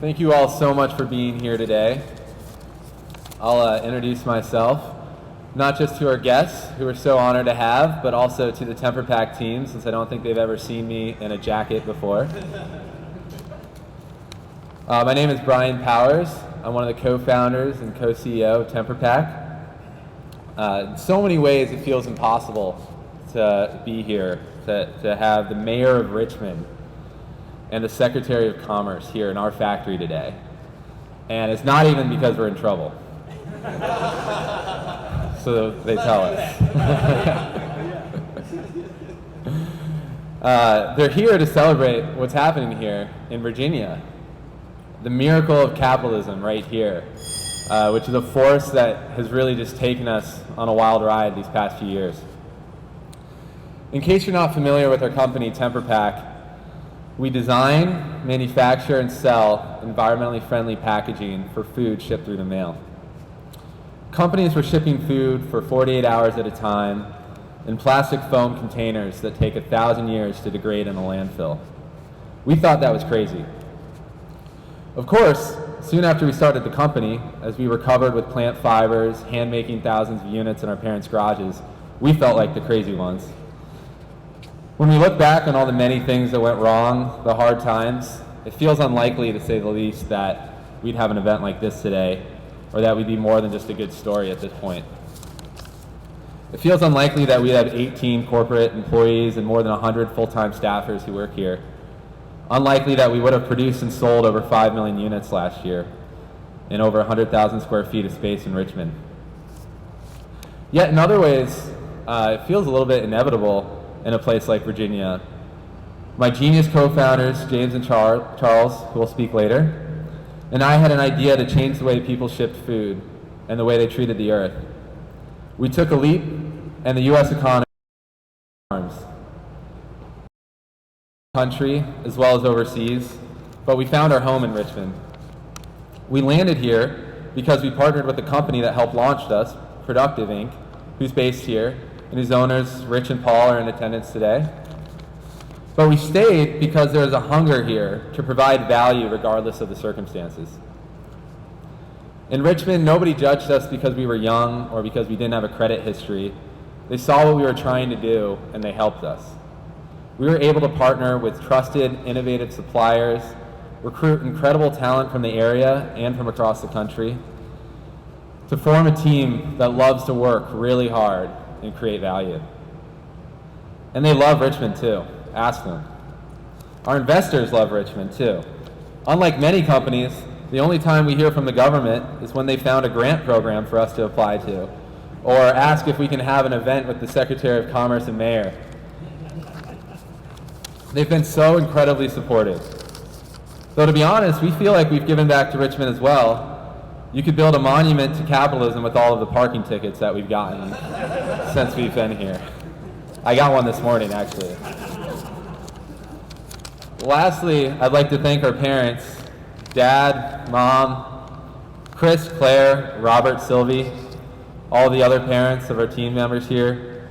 Thank you all so much for being here today. I'll introduce myself, not just to our guests, who we're so honored to have, but also to the TemperPack team, since I don't think they've ever seen me in a jacket before. My name is Brian Powers. I'm one of the co-founders and co-CEO of TemperPack. In so many ways, it feels impossible to be here, to have the mayor of Richmond and the Secretary of Commerce here in our factory today. And it's not even because we're in trouble. So they tell us. They're here to celebrate what's happening here in Virginia. The miracle of capitalism right here, which is a force that has really just taken us on a wild ride these past few years. In case you're not familiar with our company, TemperPack, we design, manufacture, and sell environmentally friendly packaging for food shipped through the mail. Companies were shipping food for 48 hours at a time in plastic foam containers that take 1,000 years to degrade in a landfill. We thought that was crazy. Of course, soon after we started the company, as we were covered with plant fibers, hand-making thousands of units in our parents' garages, we felt like the crazy ones. When we look back on all the many things that went wrong, the hard times, it feels unlikely, to say the least, that we'd have an event like this today, or that we'd be more than just a good story at this point. It feels unlikely that we'd have 18 corporate employees and more than 100 full-time staffers who work here. Unlikely that we would have produced and sold over 5 million units last year in over 100,000 square feet of space in Richmond. Yet in other ways, it feels a little bit inevitable in a place like Virginia. My genius co-founders, James and Charles, who will speak later, and I had an idea to change the way people shipped food and the way they treated the earth. We took a leap, and the U.S. economy country as well as overseas, but we found our home in Richmond. We landed here because we partnered with the company that helped launch us, Productive Inc., who's based here, and whose owners, Rich and Paul, are in attendance today. But we stayed because there is a hunger here to provide value regardless of the circumstances. In Richmond, nobody judged us because we were young or because we didn't have a credit history. They saw what we were trying to do, and they helped us. We were able to partner with trusted, innovative suppliers, recruit incredible talent from the area and from across the country, to form a team that loves to work really hard and create value. And they love Richmond too. Ask them. Our investors love Richmond too. Unlike many companies, the only time we hear from the government is when they found a grant program for us to apply to, or ask if we can have an event with the Secretary of Commerce and Mayor. They've been so incredibly supportive. Though to be honest, we feel like we've given back to Richmond as well. You could build a monument to capitalism with all of the parking tickets that we've gotten since we've been here. I got one this morning, actually. Lastly, I'd like to thank our parents, Dad, Mom, Chris, Claire, Robert, Sylvie, all the other parents of our team members here.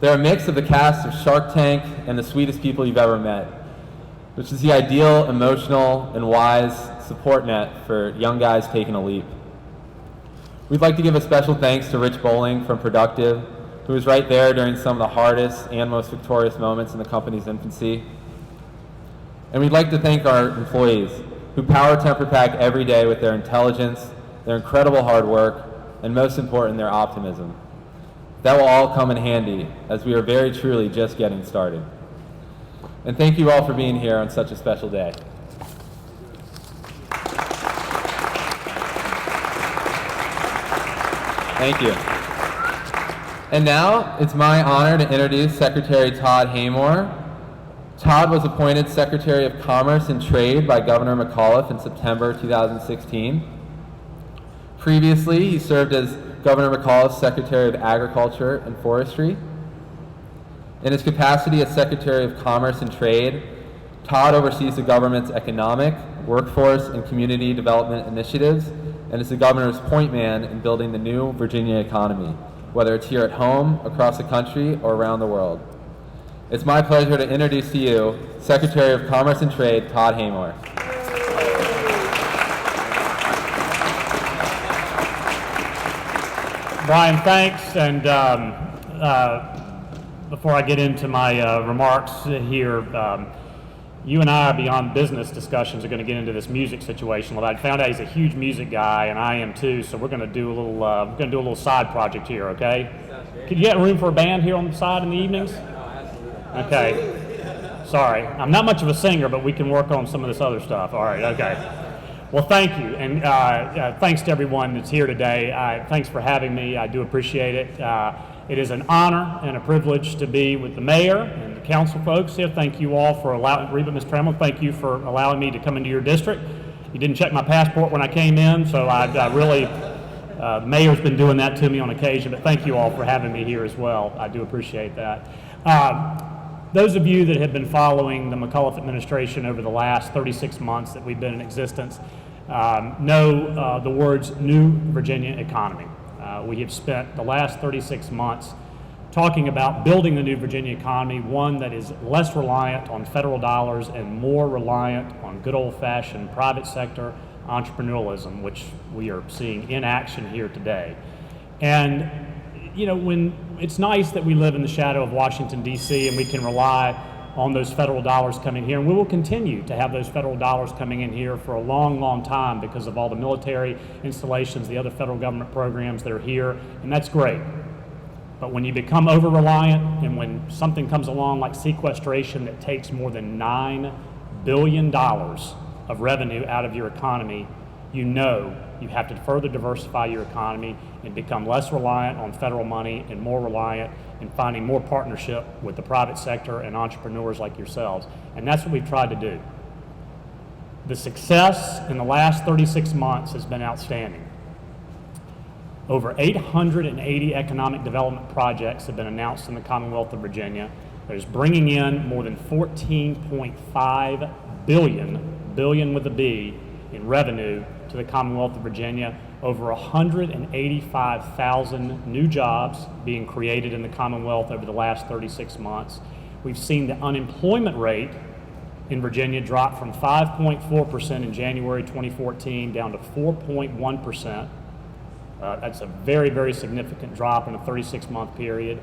They're a mix of the cast of Shark Tank and the sweetest people you've ever met, which is the ideal, emotional, and wise support net for young guys taking a leap. We'd like to give a special thanks to Rich Bowling from Productive, who was right there during some of the hardest and most victorious moments in the company's infancy. And we'd like to thank our employees who power TemperPack every day with their intelligence, their incredible hard work, and most important, their optimism. That will all come in handy as we are very truly just getting started. And thank you all for being here on such a special day. Thank you. And now it's my honor to introduce Secretary Todd Haymore. Todd was appointed Secretary of Commerce and Trade by Governor McAuliffe in September 2016. Previously, he served as Governor McAuliffe's Secretary of Agriculture and Forestry. In his capacity as Secretary of Commerce and Trade, Todd oversees the government's economic, workforce, and community development initiatives, and is the governor's point man in building the new Virginia economy, whether it's here at home, across the country, or around the world. It's my pleasure to introduce to you Secretary of Commerce and Trade, Todd Haymore. Brian, thanks. And before I get into my remarks here, you and I, beyond business discussions, are going to get into this music situation. Well, I found out he's a huge music guy, and I am too. So we're going to do a little side project here. Okay? Could you get room for a band here on the side in the evenings? Okay. Sorry, I'm not much of a singer, but we can work on some of this other stuff. All right. Okay. Well, thank you, and thanks to everyone that's here today. Thanks for having me. I do appreciate it. It is an honor and a privilege to be with the mayor and the council folks here. Thank you all for allowing, Reba, Ms. Trammell, thank you for allowing me to come into your district. You didn't check my passport when I came in, so I really, the mayor's been doing that to me on occasion, but thank you all for having me here as well. I do appreciate that. Those of you that have been following the McAuliffe administration over the last 36 months that we've been in existence know the words New Virginia Economy. We have spent the last 36 months talking about building the New Virginia economy, one that is less reliant on federal dollars and more reliant on good old-fashioned private sector entrepreneurialism, which we are seeing in action here today. And you know, when it's nice that we live in the shadow of Washington, D.C., and we can rely on those federal dollars coming here, and we will continue to have those federal dollars coming in here for a long, long time because of all the military installations, the other federal government programs that are here, and that's great. But when you become over-reliant, and when something comes along like sequestration that takes more than $9 billion of revenue out of your economy, you know you have to further diversify your economy and become less reliant on federal money and more reliant in finding more partnership with the private sector and entrepreneurs like yourselves. And that's what we've tried to do. The success in the last 36 months has been outstanding. Over 880 economic development projects have been announced in the Commonwealth of Virginia. That is bringing in more than $14.5 billion with a B, in revenue to the Commonwealth of Virginia. Over 185,000 new jobs being created in the Commonwealth over the last 36 months. We've seen the unemployment rate in Virginia drop from 5.4% in January 2014 down to 4.1%. That's a very, very significant drop in a 36-month period.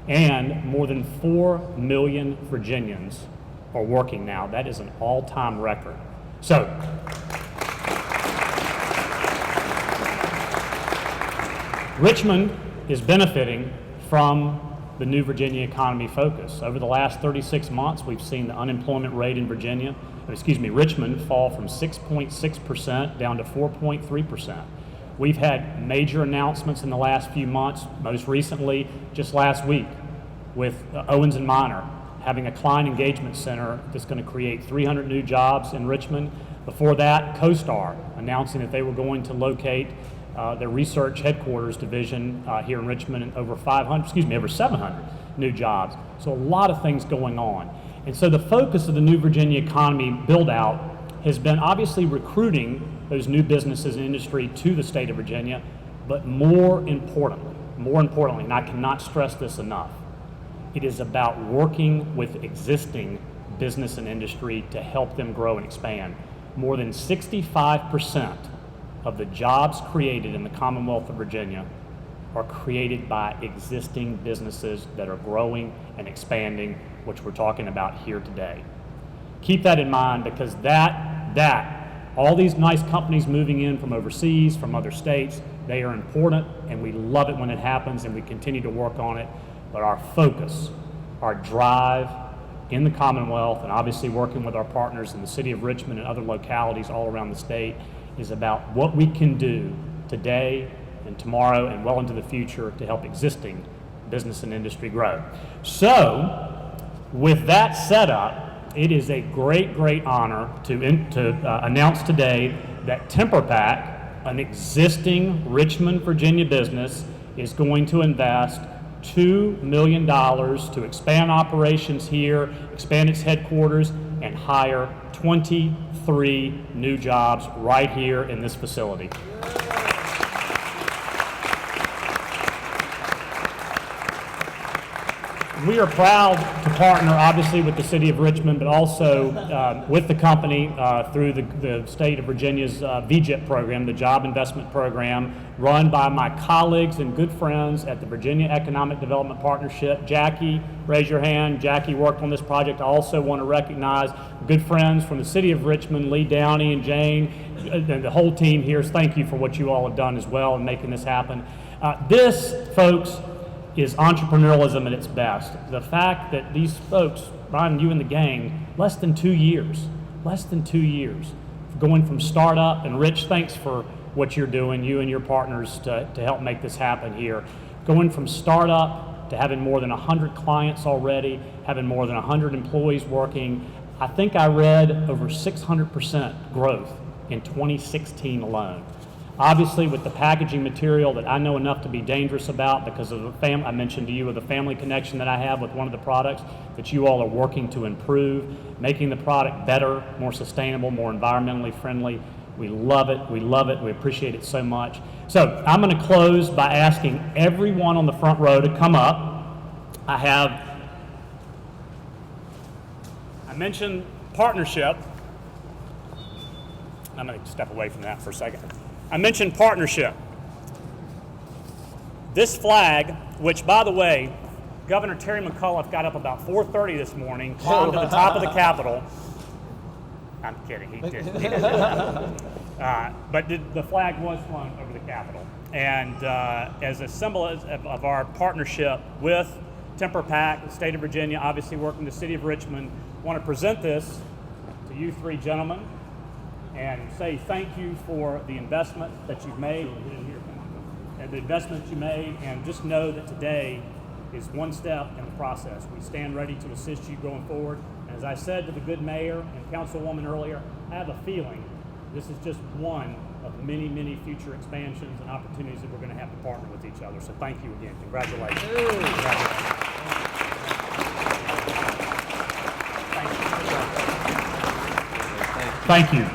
And more than 4 million Virginians are working now. That is an all-time record. So, Richmond is benefiting from the New Virginia economy focus. Over the last 36 months, we've seen the unemployment rate in Richmond fall from 6.6% down to 4.3%. We've had major announcements in the last few months, most recently just last week with Owens & Minor having a client engagement center that's going to create 300 new jobs in Richmond. Before that, CoStar announcing that they were going to locate their research headquarters division here in Richmond, and over 700 new jobs. So a lot of things going on. And so the focus of the New Virginia economy build out has been obviously recruiting those new businesses and industry to the state of Virginia, but more importantly, and I cannot stress this enough, it is about working with existing business and industry to help them grow and expand. More than 65% of the jobs created in the Commonwealth of Virginia are created by existing businesses that are growing and expanding, which we're talking about here today. Keep that in mind, because all these nice companies moving in from overseas, from other states, they are important, and we love it when it happens, and we continue to work on it. But our focus, our drive in the Commonwealth, and obviously working with our partners in the city of Richmond and other localities all around the state, is about what we can do today and tomorrow and well into the future to help existing business and industry grow. So, with that set up, it is a great, great honor to announce today that TemperPack, an existing Richmond, Virginia business, is going to invest $2 million to expand operations here, expand its headquarters, and hire 23 new jobs right here in this facility. We are proud to partner, obviously, with the City of Richmond, but also with the company through the state of Virginia's VJIP program, the Job Investment Program, run by my colleagues and good friends at the Virginia Economic Development Partnership. Jackie, raise your hand. Jackie worked on this project. I also want to recognize good friends from the City of Richmond, Lee Downey and Jane, and the whole team here. Thank you for what you all have done as well in making this happen. This, folks, is entrepreneurialism at its best. The fact that these folks, Brian, you and the gang, less than 2 years, going from startup, and Rich, thanks for what you're doing, you and your partners, to help make this happen here. Going from startup to having more than 100 clients already, having more than 100 employees working. I think I read over 600% growth in 2016 alone. Obviously, with the packaging material that I know enough to be dangerous about because of the I mentioned to you of the family connection that I have with one of the products that you all are working to improve, making the product better, more sustainable, more environmentally friendly. We love it. We love it. We appreciate it so much. So I'm going to close by asking everyone on the front row to come up. I mentioned partnership. I'm going to step away from that for a second. I mentioned partnership. This flag, which, by the way, Governor Terry McAuliffe got up about 4:30 this morning, climbed to the top of the Capitol. I'm kidding, he did. But the flag was flown over the Capitol. And as a symbol of our partnership with TemperPack, the state of Virginia, obviously working with the city of Richmond, I want to present this to you three gentlemen and say thank you for the investment that you've made, and just know that today is one step in the process. We stand ready to assist you going forward. And as I said to the good mayor and councilwoman earlier, I have a feeling this is just one of many, many future expansions and opportunities that we're going to have to partner with each other. So thank you again. Congratulations. Thank you.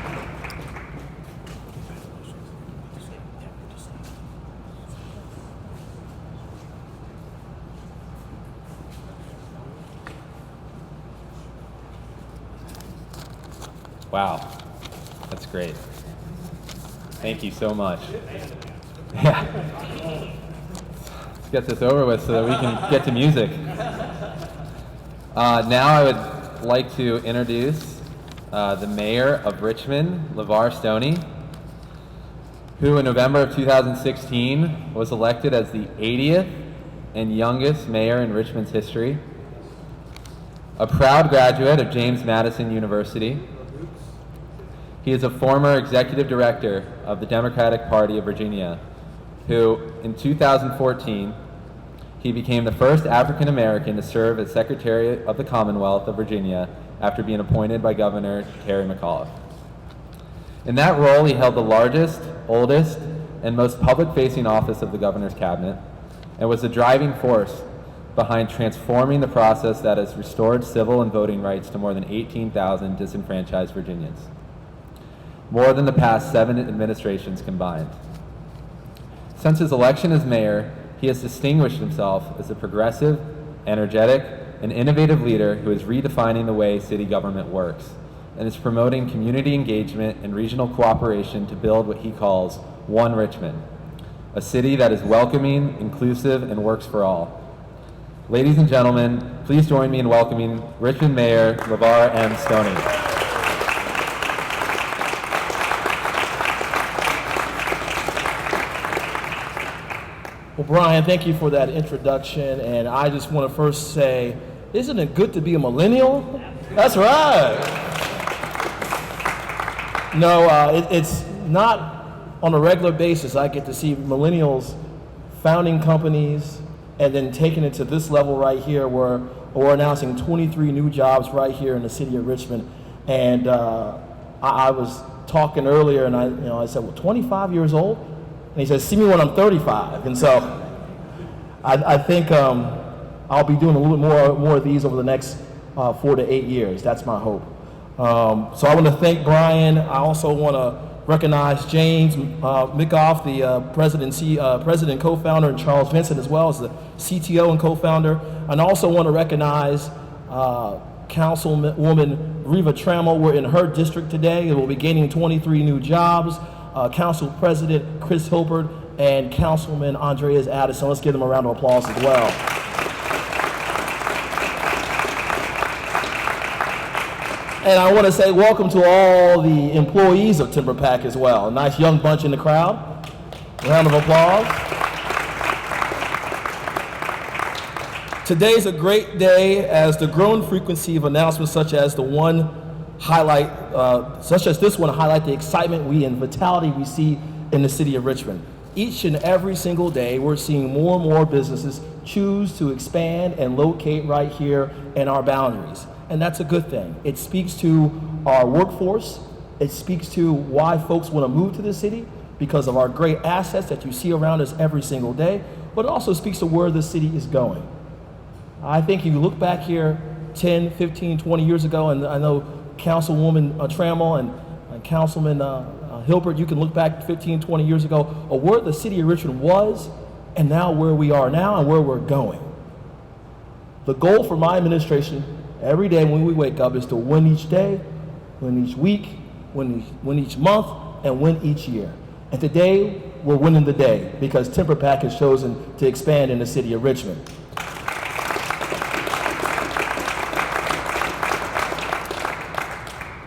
Wow, that's great. Thank you so much. Yeah. Let's get this over with so that we can get to music. Now I would like to introduce the mayor of Richmond, LeVar Stoney, who in November of 2016 was elected as the 80th and youngest mayor in Richmond's history. A proud graduate of James Madison University. He is a former executive director of the Democratic Party of Virginia, who in 2014, he became the first African American to serve as Secretary of the Commonwealth of Virginia after being appointed by Governor Terry McAuliffe. In that role, he held the largest, oldest, and most public-facing office of the governor's cabinet, and was the driving force behind transforming the process that has restored civil and voting rights to more than 18,000 disenfranchised Virginians, more than the past 7 administrations combined. Since his election as mayor, he has distinguished himself as a progressive, energetic, and innovative leader who is redefining the way city government works and is promoting community engagement and regional cooperation to build what he calls One Richmond, a city that is welcoming, inclusive, and works for all. Ladies and gentlemen, please join me in welcoming Richmond Mayor LeVar M. Stoney. Well, Brian, thank you for that introduction, and I just want to first say, isn't it good to be a millennial? That's right. No, it's not on a regular basis. I get to see millennials founding companies and then taking it to this level right here where we're announcing 23 new jobs right here in the city of Richmond. And I was talking earlier, and I said, well, 25 years old? And he says, see me when I'm 35. And so I think I'll be doing a little more of these over the next 4 to 8 years. That's my hope. So I want to thank Brian. I also want to recognize James Mickoff, the president and co-founder, and Charles Vincent as well as the CTO and co-founder. And I also want to recognize Councilwoman Reva Trammell. We're in her district today, and we'll be gaining 23 new jobs. Council President Chris Hilpert and Councilman Andreas Addison. Let's give them a round of applause as well. And I want to say welcome to all the employees of TemperPack as well. A nice young bunch in the crowd. A round of applause. Today's a great day as the growing frequency of announcements such as this one highlight the excitement and vitality we see in the city of Richmond. Each and every single day, we're seeing more and more businesses choose to expand and locate right here in our boundaries. And that's a good thing. It speaks to our workforce. It speaks to why folks want to move to the city because of our great assets that you see around us every single day, but it also speaks to where the city is going. I think if you look back here 10, 15, 20 years ago, and I know Councilwoman Trammell and Councilman Hilpert, you can look back 15, 20 years ago of where the city of Richmond was and now where we are now and where we're going. The goal for my administration every day when we wake up is to win each day, win each week, win each month, and win each year. And today, we're winning the day because TemperPack has chosen to expand in the city of Richmond.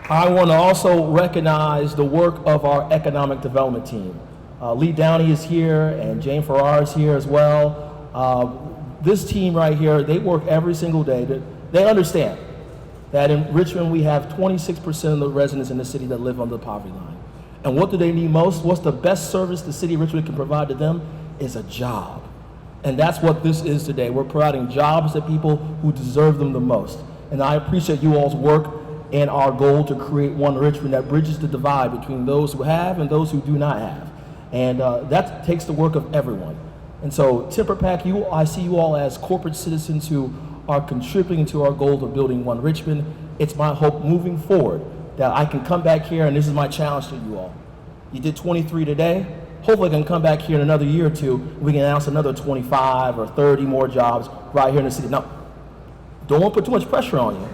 I want to also recognize the work of our economic development team. Lee Downey is here and Jane Farrar is here as well. This team right here, they work every single day. They understand that in Richmond we have 26% of the residents in the city that live under the poverty line. And what do they need most? What's the best service the city of Richmond can provide to them is a job. And that's what this is today. We're providing jobs to people who deserve them the most. And I appreciate you all's work and our goal to create one Richmond that bridges the divide between those who have and those who do not have. And that takes the work of everyone. And so TemperPack, I see you all as corporate citizens who are contributing to our goal of building one Richmond. It's my hope moving forward that I can come back here, and this is my challenge to you all. You did 23 today. Hopefully I can come back here in another year or two, we can announce another 25 or 30 more jobs right here in the city. Now, don't want to put too much pressure on you.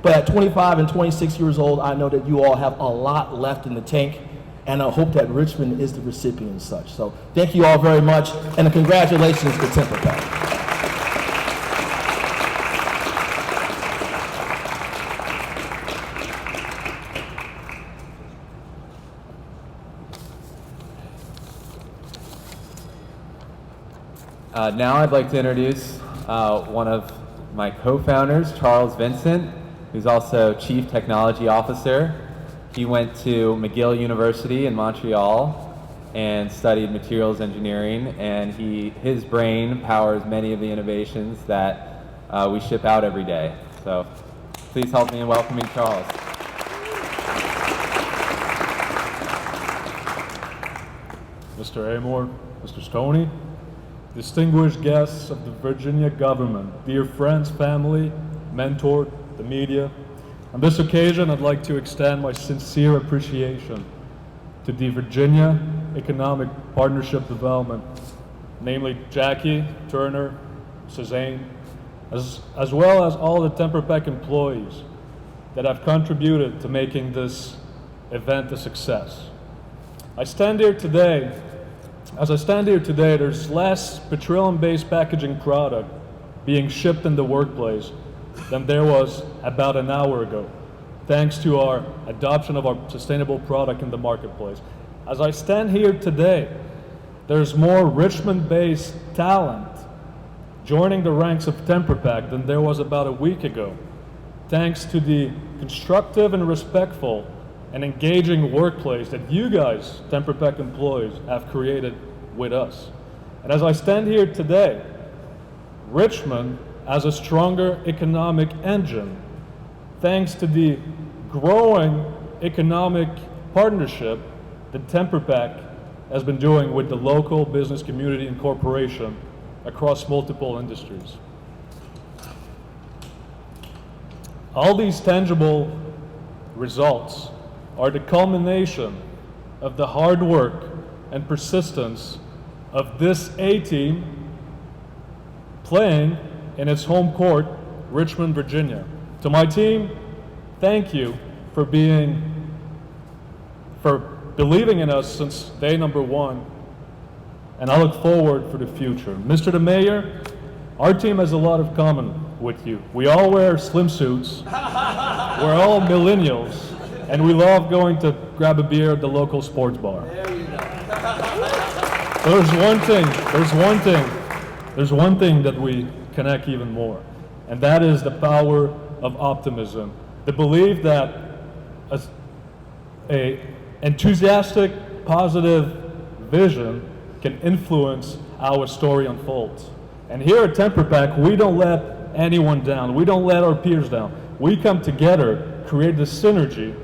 But at 25 and 26 years old, I know that you all have a lot left in the tank, and I hope that Richmond is the recipient of such. So thank you all very much, and congratulations to TemperPack. Now I'd like to introduce one of my co-founders, Charles Vincent, who's also Chief Technology Officer. He went to McGill University in Montreal and studied materials engineering, and his brain powers many of the innovations that we ship out every day. So please help me in welcoming Charles. Mr. Amor, Mr. Stoney, distinguished guests of the Virginia government, dear friends, family, mentor, the media. On this occasion, I'd like to extend my sincere appreciation to the Virginia Economic Partnership Development, namely Jackie, Turner, Suzanne, as well as all the TemperPack employees that have contributed to making this event a success. As I stand here today, there's less petroleum-based packaging product being shipped in the workplace than there was about an hour ago, thanks to our adoption of our sustainable product in the marketplace. As I stand here today, there's more Richmond-based talent joining the ranks of TemperPack than there was about a week ago, thanks to the constructive and respectful and engaging workplace that you guys, TemperPack employees, have created with us. And as I stand here today, Richmond has a stronger economic engine thanks to the growing economic partnership that TemperPack has been doing with the local business community and corporation across multiple industries. All these tangible results are the culmination of the hard work and persistence of this A team playing in its home court, Richmond, Virginia. To my team, thank you for believing in us since day number one, and I look forward for the future. Mr. the Mayor, our team has a lot of common with you. We all wear swimsuits, we're all millennials, and we love going to grab a beer at the local sports bar. There's one thing that we connect even more, and that is the power of optimism. The belief that a enthusiastic, positive vision can influence how a story unfolds. And here at TemperPack, we don't let anyone down. We don't let our peers down. We come together, create this synergy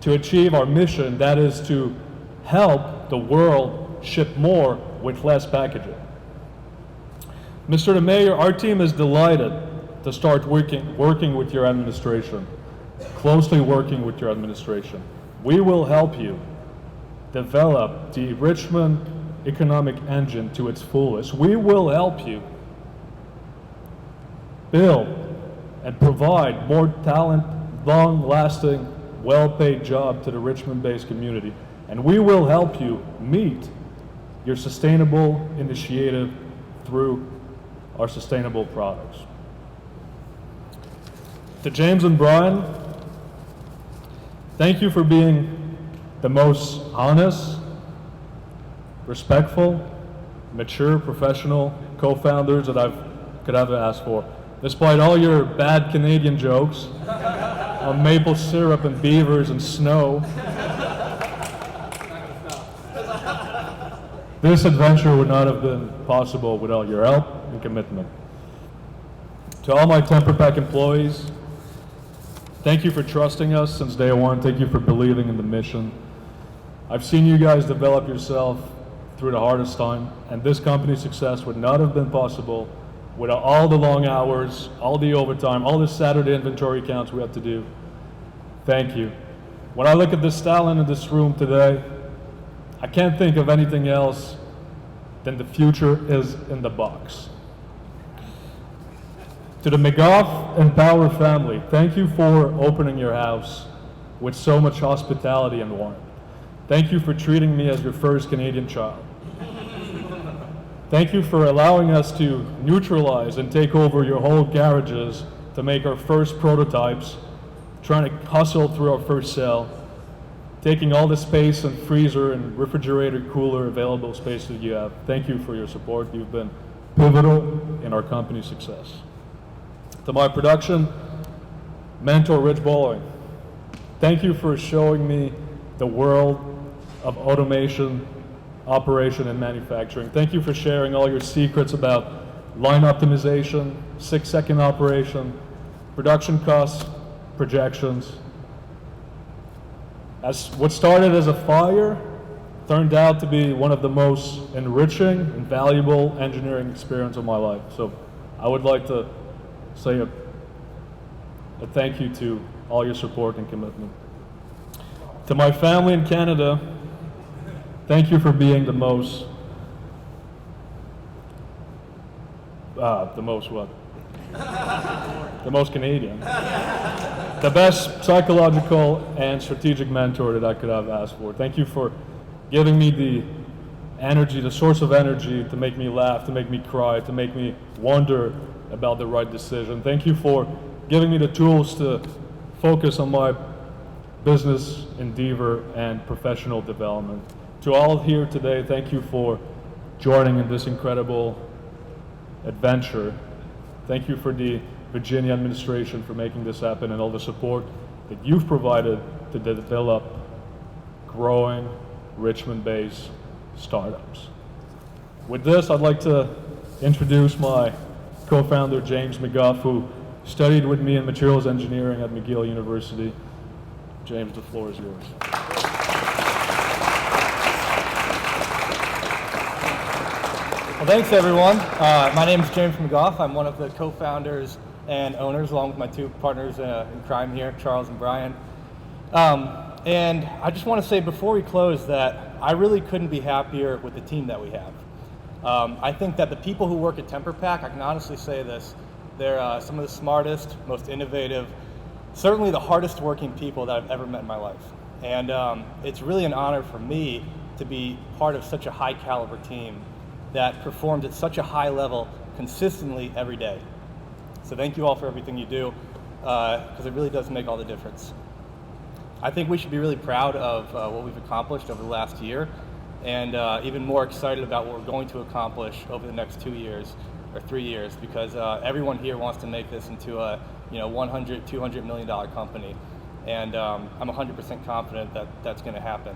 to achieve our mission, that is to help the world ship more with less packaging. Mr. the Mayor, our team is delighted to start working with your administration, closely working with your administration. We will help you develop the Richmond economic engine to its fullest. We will help you build and provide more talent, long-lasting, well-paid job to the Richmond-based community. And we will help you meet your sustainable initiative through our sustainable products. To James and Brian, thank you for being the most honest, respectful, mature, professional co-founders that I could ever ask for. Despite all your bad Canadian jokes on maple syrup and beavers and snow, this adventure would not have been possible without your help and commitment. To all my TemperPack employees, thank you for trusting us since day one. Thank you for believing in the mission. I've seen you guys develop yourself through the hardest time, and this company's success would not have been possible without all the long hours, all the overtime, all the Saturday inventory counts we have to do. Thank you. When I look at this talent in this room today, I can't think of anything else than the future is in the box. To the McGough and Power family, thank you for opening your house with so much hospitality and warmth. Thank you for treating me as your first Canadian child. Thank you for allowing us to neutralize and take over your whole garages to make our first prototypes, trying to hustle through our first sale, taking all the space and freezer and refrigerator cooler available space that you have. Thank you for your support. You've been pivotal in our company's success. To my production mentor, Rich Bowling, thank you for showing me the world of automation, operation, and manufacturing. Thank you for sharing all your secrets about line optimization, 6-second operation, production costs, projections. As what started as a fire turned out to be one of the most enriching and valuable engineering experience of my life. So I would like to say a thank you to all your support and commitment. To my family in Canada, thank you for being the most Canadian. The best psychological and strategic mentor that I could have asked for. Thank you for giving me the energy, the source of energy to make me laugh, to make me cry, to make me wonder about the right decision. Thank you for giving me the tools to focus on my business endeavor and professional development. To all here today, thank you for joining in this incredible adventure. Thank you for the Virginia administration for making this happen and all the support that you've provided to develop growing Richmond-based startups. With this, I'd like to introduce my co-founder, James McGough, who studied with me in materials engineering at McGill University. James, the floor is yours. Well, thanks everyone. My name is James McGough. I'm one of the co-founders and owners, along with my two partners in crime here, Charles and Brian. And I just want to say before we close that I really couldn't be happier with the team that we have. I think that the people who work at TemperPack, I can honestly say this, they're some of the smartest, most innovative, certainly the hardest working people that I've ever met in my life. And it's really an honor for me to be part of such a high caliber team that performs at such a high level consistently every day. So thank you all for everything you do, because it really does make all the difference. I think we should be really proud of what we've accomplished over the last year, and even more excited about what we're going to accomplish over the next 2 years or 3 years, because everyone here wants to make this into a $100, $200 million company, and I'm 100% confident that that's going to happen.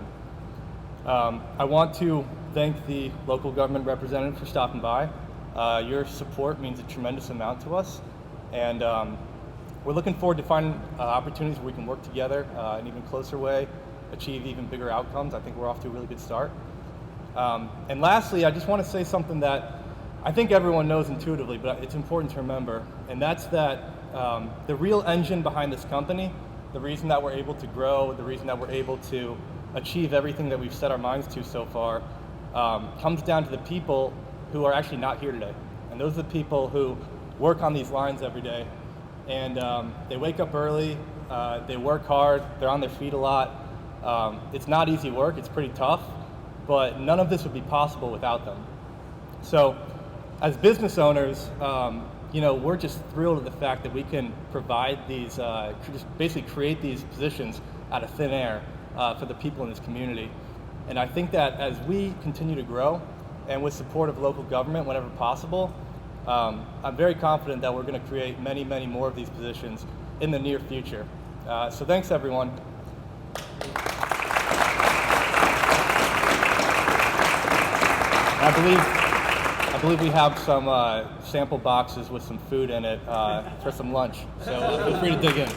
I want to thank the local government representative for stopping by. Your support means a tremendous amount to us, and we're looking forward to finding opportunities where we can work together in an even closer way, achieve even bigger outcomes. I think we're off to a really good start. And lastly, I just want to say something that I think everyone knows intuitively, but it's important to remember, and that's that the real engine behind this company, the reason that we're able to grow, the reason that we're able to achieve everything that we've set our minds to so far, comes down to the people who are actually not here today. And those are the people who work on these lines every day. And they wake up early, they work hard, they're on their feet a lot. It's not easy work, it's pretty tough, but none of this would be possible without them. So as business owners, we're just thrilled at the fact that we can provide these, just basically create these positions out of thin air for the people in this community. And I think that as we continue to grow, and with support of local government whenever possible, I'm very confident that we're going to create many, many more of these positions in the near future. So thanks, everyone. I believe we have some sample boxes with some food in it for some lunch. So feel free to dig in.